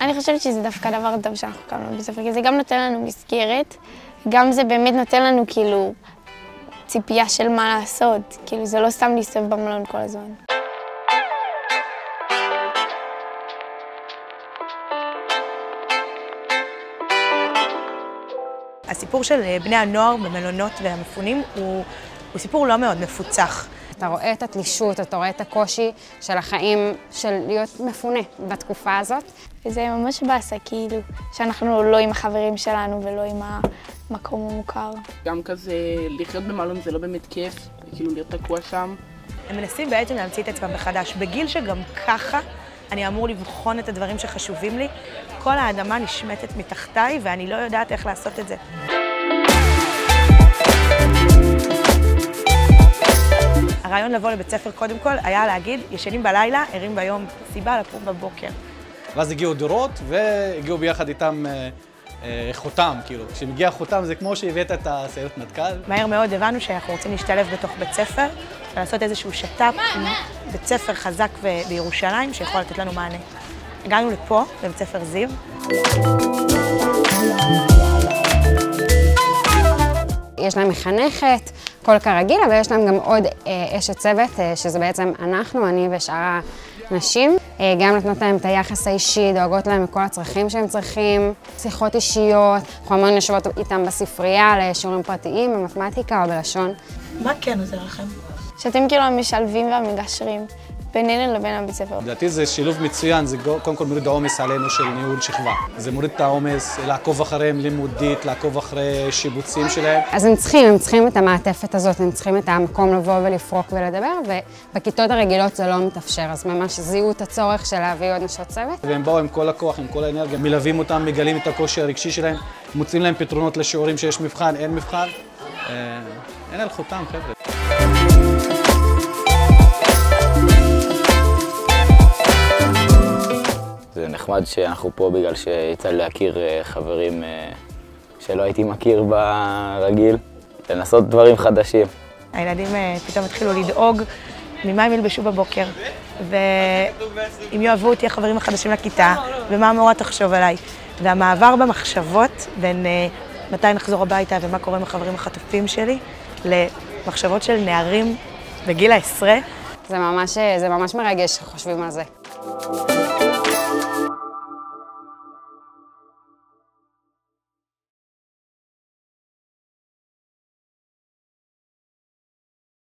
אני חושבת שזה דווקא דבר טוב שאנחנו קמנו בית ספר, כי זה גם נותן לנו מסגרת, גם זה באמת נותן לנו כאילו ציפייה של מה לעשות, כאילו זה לא סתם להסתובב במלון כל הזמן. הסיפור של בני הנוער במלונות והמפונים הוא סיפור לא מאוד מפוצח. אתה רואה את התלישות, אתה רואה את הקושי של החיים של להיות מפונה בתקופה הזאת. וזה ממש באסה, כאילו, שאנחנו לא עם החברים שלנו ולא עם המקום המוכר. גם כזה, לחיות במלון זה לא באמת כיף, כאילו להיות תקוע שם. הם מנסים בעצם להמציא את עצמם מחדש. בגיל שגם ככה אני אמור לבחון את הדברים שחשובים לי, כל האדמה נשמטת מתחתיי ואני לא יודעת איך לעשות את זה. הרעיון לבוא לבית ספר קודם כל היה להגיד, ישנים בלילה, ערים ביום, סיבה לקום בבוקר. ואז הגיעו דורות והגיעו ביחד איתם חותם, כאילו. כשמגיע חותם זה כמו שהבאת את הסיירת מטכ"ל. מהר מאוד הבנו שאנחנו רוצים להשתלב בתוך בית ספר ולעשות איזשהו שת"פ עם בית ספר חזק בירושלים שיכול לתת לנו מענה. הגענו לפה, לבית ספר זיו. יש להם מחנכת, כל כרגיל, אבל יש להם גם עוד אשת צוות, שזה בעצם אנחנו, אני ושאר הנשים. גם נותנות להם את היחס האישי, דואגות להם מכל הצרכים שהם צריכים, שיחות אישיות, אנחנו המון יושבות איתם בספרייה לשיעורים פרטיים, במתמטיקה או בלשון. מה כן עוזר לכם? שאתם כאילו המשלבים והמגשרים בינינו לבין הבית ספר. לדעתי זה שילוב מצוין, זה קודם כל מוריד העומס עלינו של ניהול שכבה. זה מוריד את העומס, לעקוב אחריהם לימודית, לעקוב אחרי שיבוצים שלהם. אז הם צריכים את המעטפת הזאת, הם צריכים את המקום לבוא ולפרוק ולדבר, ובכיתות הרגילות זה לא מתאפשר, אז ממש זיהו את הצורך של להביא עוד נשות צוות. והם באו עם כל הכוח, עם כל האנרגיה, מלווים אותם, מגלים את הקושי הרגשי שלהם, מוצאים להם פתרונות לשיעורים שיש מבחן, אין מבחן. אין על חותם, חבר'ה. זה נחמד שאנחנו פה בגלל שיצא לי להכיר חברים שלא הייתי מכיר ברגיל, לנסות דברים חדשים. הילדים פתאום התחילו לדאוג ממה הם ילבשו בבוקר, ואם יאהבו אותי החברים החדשים לכיתה, ומה המורה תחשוב עליי. והמעבר במחשבות בין מתי נחזור הביתה ומה קורה עם החברים החטופים שלי, למחשבות של נערים בגיל העשרה. זה ממש מרגש שחושבים על זה.